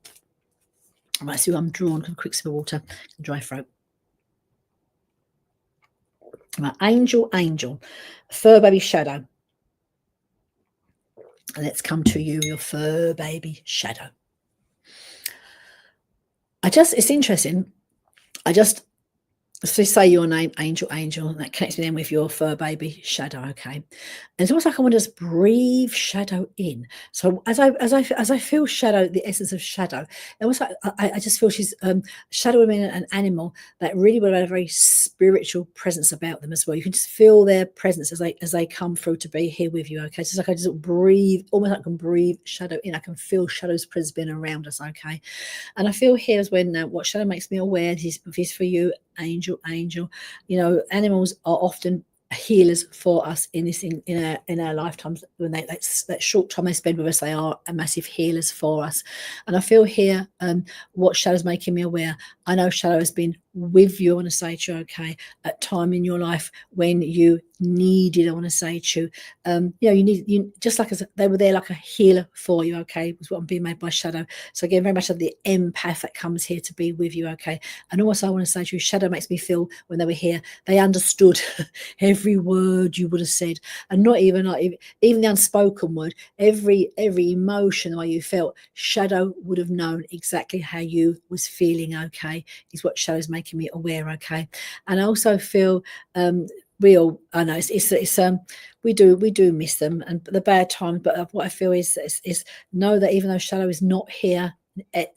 Right, so I'm drawn. Quick sip of water, dry throat. My angel, fur baby shadow. And let's come to you, your fur baby shadow. It's interesting. So say your name, angel, and that connects me then with your fur baby shadow, okay? And it's almost like I want to just breathe shadow in. So as I feel shadow, the essence of shadow, it was like I just feel she's shadow women, an animal that really would have a very spiritual presence about them as well. You can just feel their presence as they come through to be here with you, okay? So it's like I just breathe, almost like I can breathe shadow in. I can feel shadow's presence being around us, okay? And I feel here is when what shadow makes me aware is for you, angel. You know, animals are often healers for us in our lifetimes. When that short time they spend with us, they are a massive healers for us. And I feel here what shadow's making me aware. I know shadow has been with you, I want to say to you, okay, at time in your life when you needed, I want to say to you, you just like they were there like a healer for you, okay, was what I'm being made by shadow. So again, very much of the empath that comes here to be with you, okay. And also I want to say to you, shadow makes me feel when they were here, they understood every word you would have said, and not even like even the unspoken word, every emotion the way you felt, shadow would have known exactly how you was feeling, okay, is what shadow's making me aware, okay. And I also feel I know we do miss them and the bad times, but what I feel is know that even though shadow is not here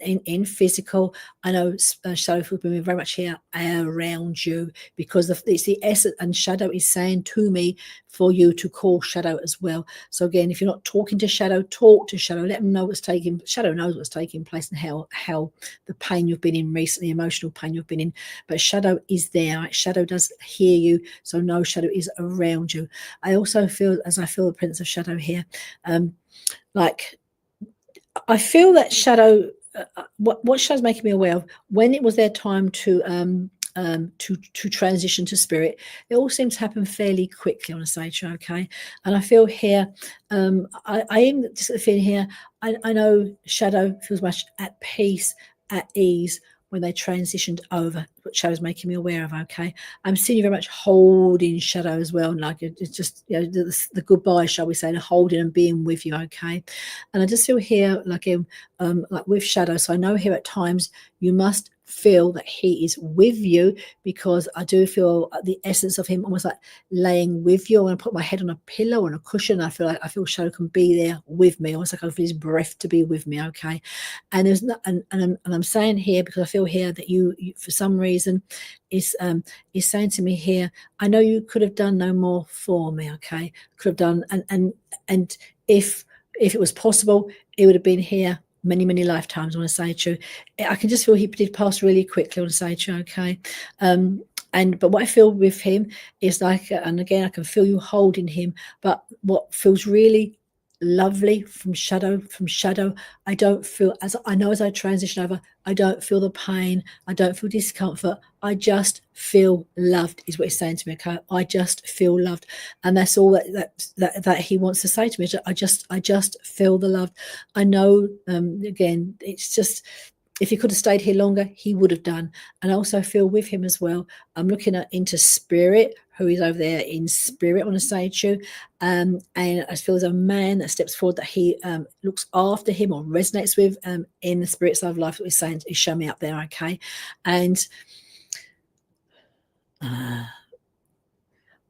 in physical, I know shadow will be very much here around you, because it's the essence, and shadow is saying to me for you to call shadow as well. So again, if you're not talking to shadow, talk to shadow, let them know shadow knows what's taking place and how the pain you've been in recently, emotional pain you've been in, but shadow is there, right? Shadow does hear you, so know shadow is around you. I also feel, as I feel the presence of shadow here, like I feel that shadow, what shadow's making me aware of, when it was their time to transition to spirit, it all seems to happen fairly quickly, I want to say to you, okay. And I feel here, I am just feeling here, I know shadow feels much at peace, at ease when they transitioned over, what shadow's making me aware of, okay. I'm seeing you very much holding shadow as well, and like it's just, you know, the goodbye, shall we say, the holding and being with you, okay. And I just feel here like with shadow, so I know here at times you must feel that he is with you, because I do feel the essence of him almost like laying with you. I want to put my head on a pillow, on a cushion, I feel shadow can be there with me, almost like I feel his breath to be with me, okay. And there's not, and I'm saying here because I feel here that you for some reason is saying to me here, I know you could have done no more for me, okay. Could have done, and if it was possible, it would have been here many lifetimes, I want to say to you. I can just feel he did pass really quickly, I want to say to you, okay. But what I feel with him is like, and again, I can feel you holding him, but what feels really lovely from shadow, I don't feel, as I know as I transition over, I don't feel the pain, I don't feel discomfort, I just feel loved, is what he's saying to me, okay. I just feel loved, and that's all that he wants to say to me. I just feel the love. I know, again, it's just, if he could have stayed here longer, he would have done. And I also feel with him as well, I'm looking into spirit, who is over there in spirit, I want to say to you. And I feel there's a man that steps forward that he looks after him or resonates with in the spirit side of life, that we're saying is show me up there, okay. And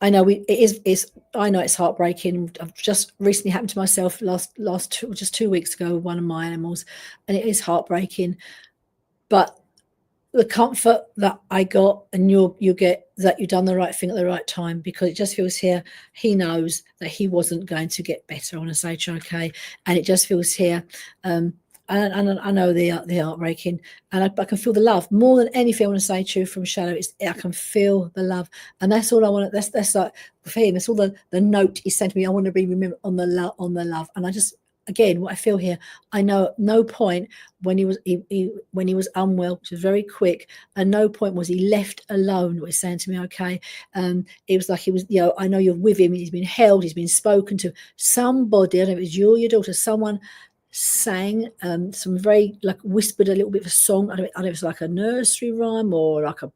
I know I know it's heartbreaking. I've just recently happened to myself just 2 weeks ago with one of my animals, and it is heartbreaking. But the comfort that I got, and you get, that you've done the right thing at the right time, because it just feels here, he knows that he wasn't going to get better, I want to say, okay. And it just feels here, and I know they are heartbreaking, and I can feel the love more than anything. I want to say to you from shadow, I can feel the love, and that's all I want. That's like for him. That's all the note he sent me. I want to be remembered on the love, and I just, again, what I feel here, I know at no point when he was unwell, which was very quick, at no point was he left alone, what he's saying to me, okay. It was like he was, I know you're with him, he's been held, he's been spoken to, somebody, I don't know if it's you or your daughter, someone sang some very, like, whispered a little bit of a song. I don't know if it's like a nursery rhyme or like a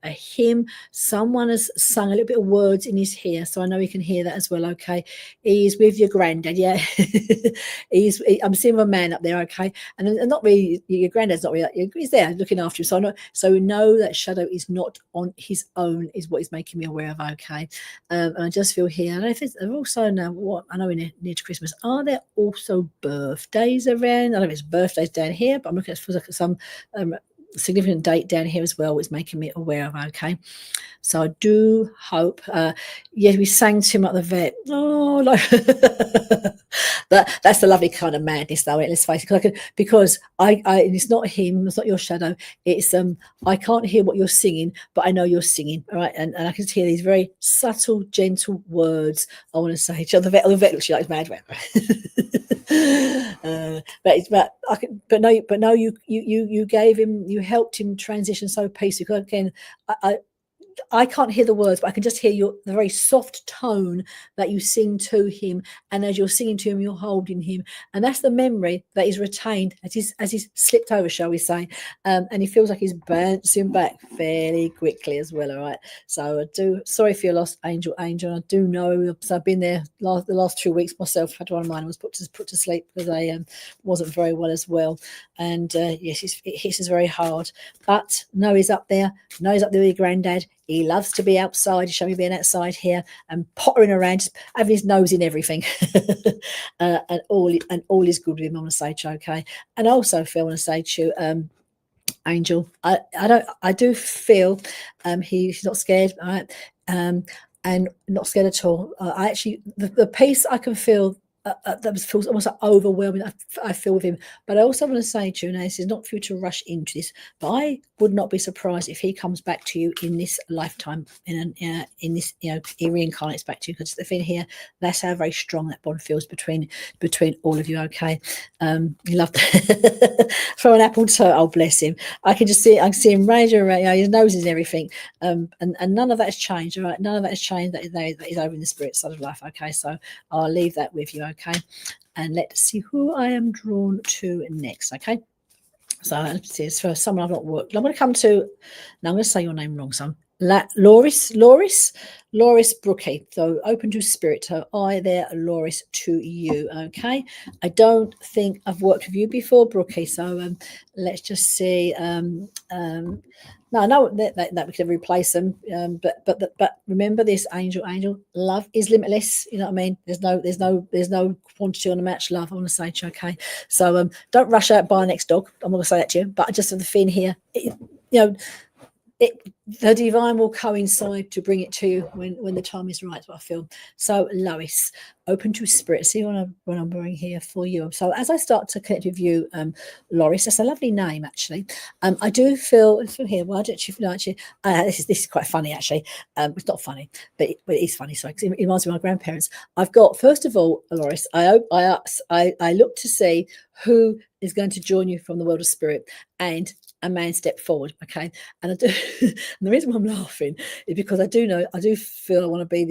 hymn. Someone has sung a little bit of words in his ear, so I know he can hear that as well. Okay, he's with your granddad. Yeah, I'm seeing a man up there. Okay, and not really your granddad's not really. He's there looking after you. So know that shadow is not on his own. Is what he's making me aware of. Okay, and I just feel here. I don't know if it's also now. What I know near to Christmas, are there also birthdays around? I don't know if it's birthdays down here, but I'm looking at some significant date down here as well, which making me aware of. Okay, so I do hope. Yeah, we sang to him at the vet. Oh, like that's the lovely kind of madness, though. Let's face it, because I it's not him, it's not your shadow. It's I can't hear what you're singing, but I know you're singing, all right, and I can hear these very subtle, gentle words I want to say to the vet. The vet looks like mad. But no, you gave him, you helped him transition so peacefully. Because again, I can't hear the words, but I can just hear the very soft tone that you sing to him. And as you're singing to him, you're holding him. And that's the memory that is retained as he's slipped over, shall we say. And he feels like he's bouncing back fairly quickly as well. All right. So sorry for your loss, Angel. I do know, so I've been there the last 2 weeks myself. Had one of mine was put to sleep because I wasn't very well as well. And yes, it hits us very hard. But no, he's up there. No, he's up there with your granddad. He loves to be outside. He showed me being outside here and pottering around, just having his nose in everything. and all is good with him, I want to say to you, okay. And I also feel, I want to say to you, Angel, I do feel he's not scared, all right, and not scared at all. I actually, the peace I can feel. That feels almost like overwhelming. I feel with him, but I also want to say to you, now, this is not for you to rush into this, but I would not be surprised if he comes back to you in this lifetime, in this, he reincarnates back to you, because the thing here, that's how very strong that bond feels between all of you. Okay, he loved throw an apple to, oh bless him. I can see him raging around, his nose and everything, and none of that has changed. All right, none of that has changed. That is over in the spirit side of life. Okay, so I'll leave that with you. Okay, and let's see who I am drawn to next. Okay, so let's see, it's for someone I've not worked. I'm going to come to, now I'm going to say your name wrong, son. Loris Brookie. So open to spirit. So I there, Loris, to you. Okay, I don't think I've worked with you before, Brookie. So let's just see. No, that we can replace them. But remember this, Angel. Love is limitless. You know what I mean? There's no quantity on a match. Love, I want to say to you, okay. So don't rush out buy next dog. I'm going to say that to you. But just for the thing here, the divine will coincide to bring it to you when the time is right. What I feel. So Lois, open to spirit. See what I'm bringing here for you. So as I start to connect with you, Loris, that's a lovely name actually. I do feel here. Why don't you feel actually? This is quite funny actually. It's not funny, but it is funny. Sorry, because it reminds me of my grandparents. I've got, first of all, Loris. I look to see who is going to join you from the world of spirit, and a man stepped forward. Okay, and I do. And the reason why I'm laughing is because I do feel I want to be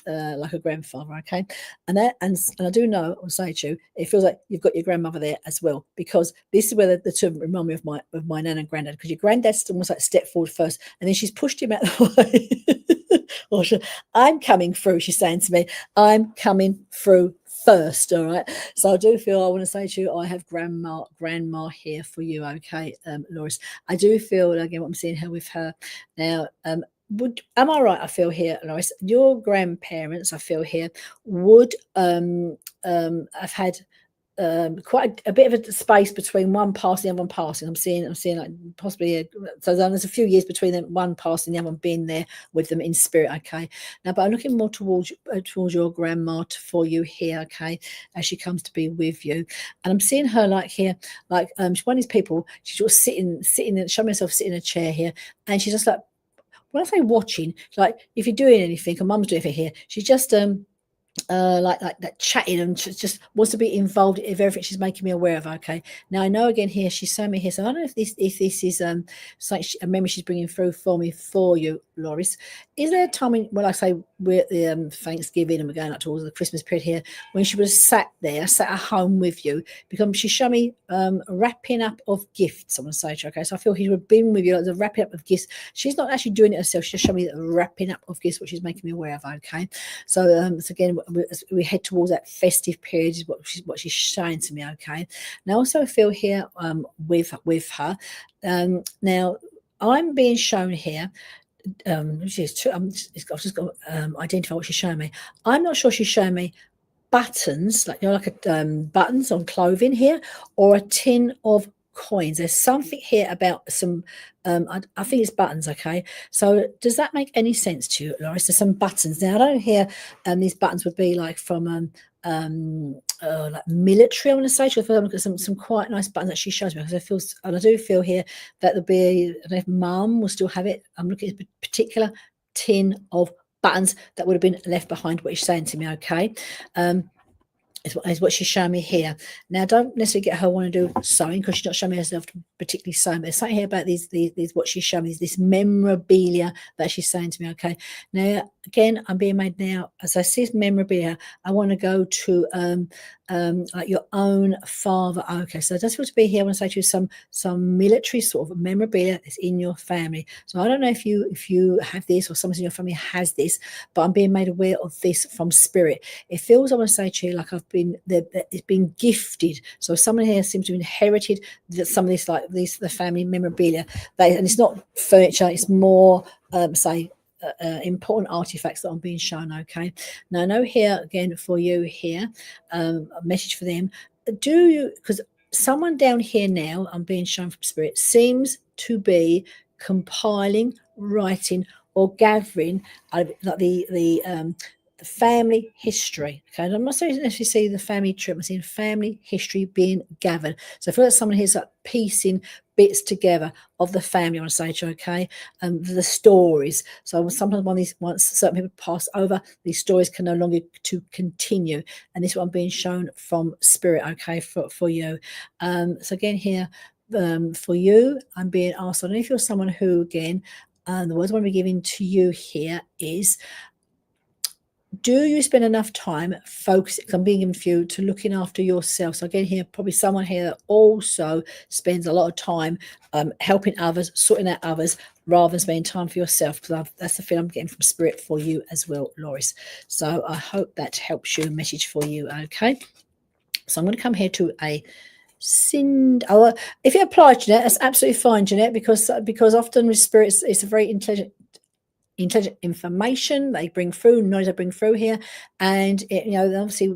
like a grandfather. Okay, and I do know, I'll say to you, it feels like you've got your grandmother there as well, because this is where the two remind me of my nan and granddad, because your granddad's almost like stepped forward first, and then she's pushed him out of the way. I'm coming through, she's saying to me, I'm coming through first. All right, so I do feel I want to say to you, I have grandma here for you. Okay, Loris, I do feel again what I'm seeing here with her now. Am I right? I feel here, Loris, your grandparents, I feel here, would have had quite a bit of a space between one passing and the other one passing. I'm seeing like possibly so there's a few years between them, one passing, the other one being there with them in spirit. Okay, now but I'm looking more towards your grandma for you here. Okay, as she comes to be with you, and I'm seeing her like here, like she's one of these people. She's just sitting and showing herself sitting in a chair here, and she's just like, when I say watching, like if you're doing anything, and Mum's doing anything here, she's just like that chatting, and just wants to be involved in everything she's making me aware of. Okay, now I know again here she's showing me here, so I don't know if this is like a memory she's bringing through for you, Loris. Is there a time when I say we're at the Thanksgiving and we're going up towards the Christmas period here, when she was sat at home with you, because she showed me wrapping up of gifts, I want to say to her, okay? So I feel he would have been with you, like the wrapping up of gifts. She's not actually doing it herself, she just showed me the wrapping up of gifts, which she's making me aware of, okay? So, so again, as we head towards that festive period is what she's showing to me, okay? Now, also feel here with her. Now, I'm being shown here. I've just got to identify what she's showing me. I'm not sure she's showing me buttons, like buttons on clothing here, or a tin of coins. There's something here about some. I think it's buttons. Okay, so does that make any sense to you, Loris? There's some buttons. Now I don't hear these buttons would be like from like military. I want to say, so I've got some quite nice buttons that she shows me, because I do feel here that there'll be. I don't know if Mum will still have it. I'm looking at a particular tin of buttons that would have been left behind. What you're saying to me, okay? Is what she's showing me here. Now, don't necessarily get her want to do sewing, because she's not showing me herself to particularly sew. But there's something here about these what she's showing me, is this memorabilia that she's saying to me. Okay. Now, again, I'm being made now, as I see this memorabilia, I want to go to like your own father. Okay, so it does feel to be here. I want to say to you some military sort of memorabilia that's in your family. So I don't know if you have this, or someone in your family has this, but I'm being made aware of this from spirit. It feels, I want to say to you, like it's been gifted. So someone here seems to have inherited some of this, like the family memorabilia. And it's not furniture; it's more, important artifacts that I'm being shown. Okay, now I know here again for you here, a message for them. Do you, because someone down here now, I'm being shown from spirit, seems to be compiling, writing, or gathering like the family history. Okay, and I'm not saying if you see the family trip, I'm seeing family history being gathered. So I feel like someone here's like piecing bits together of the family, I want to say to you, okay, the stories. So sometimes once certain people pass over, these stories can no longer to continue, and this is what I'm being shown from spirit, okay, for you. So again here, for you, I'm being asked, I don't know if you're someone who, again, the words I want to be giving to you here is, do you spend enough time focusing, I'm being given for you, to looking after yourself? So again here, probably someone here that also spends a lot of time helping others, sorting out others, rather than spending time for yourself, because that's the feeling I'm getting from spirit for you as well, Loris. So I hope that helps you, a message for you, okay? So I'm going to come here to a if you apply, Jeanette, that's absolutely fine, Jeanette, because often with spirits, it's a very intelligent information they bring through, knowledge they bring through here, and obviously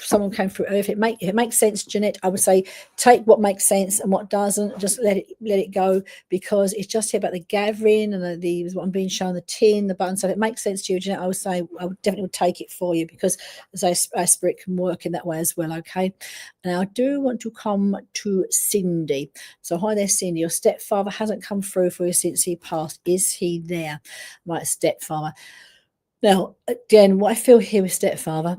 someone came through. If it makes sense, Jeanette, I would say take what makes sense, and what doesn't, just let it go, because it's just here about the gathering and the what I'm being shown, the tin, the button. So if it makes sense to you, Jeanette, I would say I would definitely take it for you, because as our spirit can work in that way as well. Okay, now I do want to come to Cindy. So hi there, Cindy. Your stepfather hasn't come through for you since he passed. Is he there? Right, stepfather. Now, again, what I feel here with stepfather,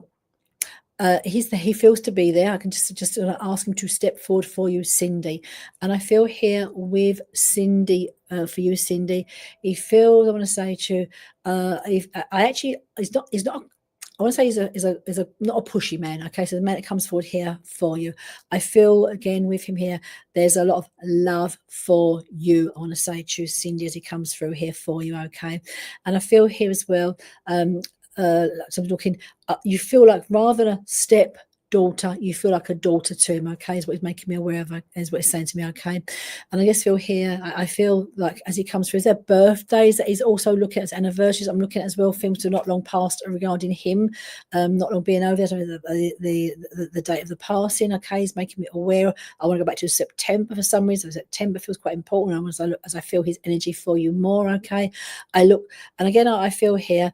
he feels to be there. I can just ask him to step forward for you, Cindy. And I feel here with Cindy, for you, Cindy, he feels, I want to say to you, he's not I want to say he's a not a pushy man. Okay, so the man that comes forward here for you, I feel again with him here, there's a lot of love for you. I want to say to Cindy as he comes through here for you. Okay, and I feel here as well. So I'm looking. You feel like, rather than a step daughter, you feel like a daughter to him. Okay, is what he's making me aware of, is what he's saying to me. Okay, and I just feel here, I feel like as he comes through, is there birthdays that he's also looking at, anniversaries I'm looking at as well, things are not long past regarding him, not long being over there, the date of the passing. Okay, he's making me aware. I want to go back to September for some reason. September feels quite important as I feel his energy for you more. Okay, I look, and again I feel here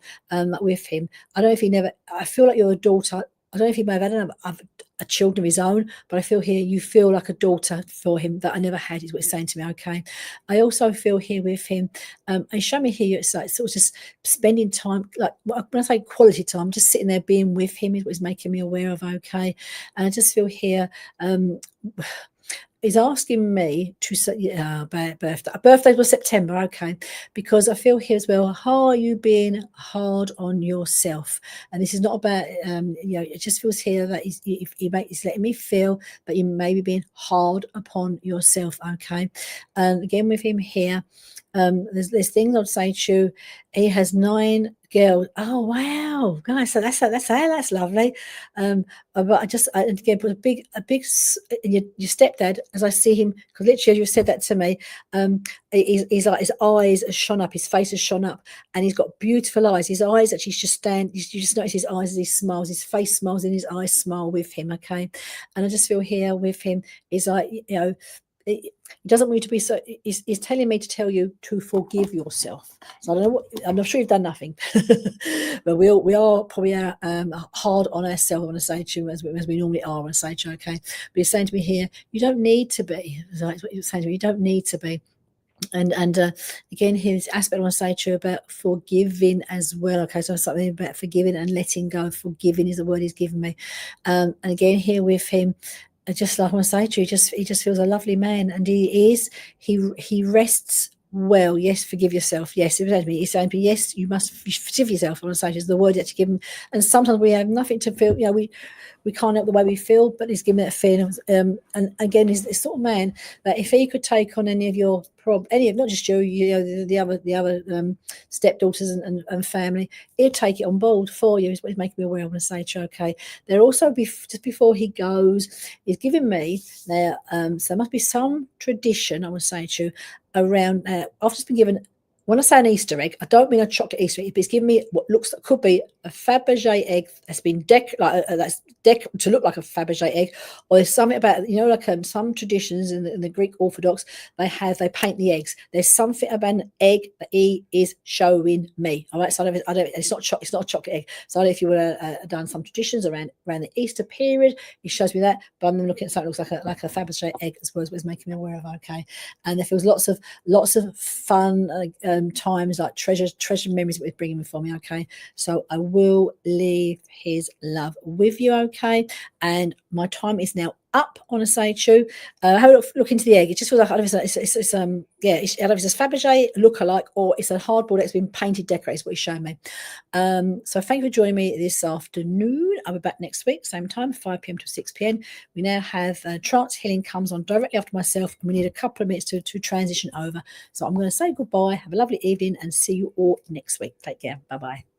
with him, I don't know if I feel like you're a daughter. I don't know if he may have had a children of his own, but I feel here you feel like a daughter for him that I never had, is what he's saying to me. Okay, I also feel here with him, and show me here, it's like sort of just spending time, like when I say quality time, just sitting there being with him is what he's making me aware of. Okay, and I just feel here, is asking me to say, birthday. Birthday was September, okay, because I feel here as well. How are you being hard on yourself? And this is not about, it just feels here that he's letting me feel that you may be being hard upon yourself, okay. And again with him here, there's things I'd say to you. He has 9 girls. Oh wow, guys, so that's lovely. But and again put your stepdad, as I see him, because literally as you said that to me, he's like his eyes have shone up, his face has shone up, and he's got beautiful eyes. His eyes actually just stand. You just notice his eyes as he smiles, his face smiles, and his eyes smile with him. Okay, and I just feel here with him is like He doesn't want you to be so. He's telling me to tell you to forgive yourself. So I don't know what. I'm not sure you've done nothing, but we are probably hard on ourselves. I want to say to you, as we normally are. I want to say to you, okay. But he's saying to me here, you don't need to be. That's what you're saying to me. You don't need to be. And again, his aspect I want to say to you about forgiving as well. Okay, so something about forgiving and letting go. Forgiving is the word he's given me. And again, here with him, just like I want to say to you, he just feels a lovely man, and he rests well. Yes, forgive yourself. Yes, he's saying to me, yes, you must forgive yourself. I want to say is the word that you give him. And sometimes we have nothing to feel. We can't help the way we feel, but he's giving it a feeling. And again, he's this sort of man that if he could take on any of your not just you, the other stepdaughters and family, he'd take it on board for you. Is what he's making me aware. I want to say to you, okay. There also just before he goes, he's giving me now. So there must be some tradition. I want to say to you around. I've just been given. When I say an Easter egg, I don't mean a chocolate Easter egg, but it's giving me what could be a Fabergé egg that's been to look like a Fabergé egg, or there's something about like some traditions in the Greek Orthodox they paint the eggs. There's something about an egg that he is showing me. All right, so it's not a chocolate egg. So I don't know if you would have done some traditions around the Easter period. He shows me that, but I'm looking at something that looks like a Fabergé egg as well, as it's making me aware of. Okay, and there was lots of fun. Times like treasure memories that we're bringing for me. Okay, so I will leave his love with you. Okay, and my time is now up. I want to say to you, have a look into the egg. It just feels like I don't know if it's I don't know if it's a Fabergé look-alike or it's a hardboard that's been painted decorated. Is what he's showing me. So thank you for joining me this afternoon. I'll be back next week, same time, 5 p.m. to 6 p.m. We now have trance healing comes on directly after myself, and we need a couple of minutes to transition over. So I'm going to say goodbye. Have a lovely evening and see you all next week. Take care. Bye-bye.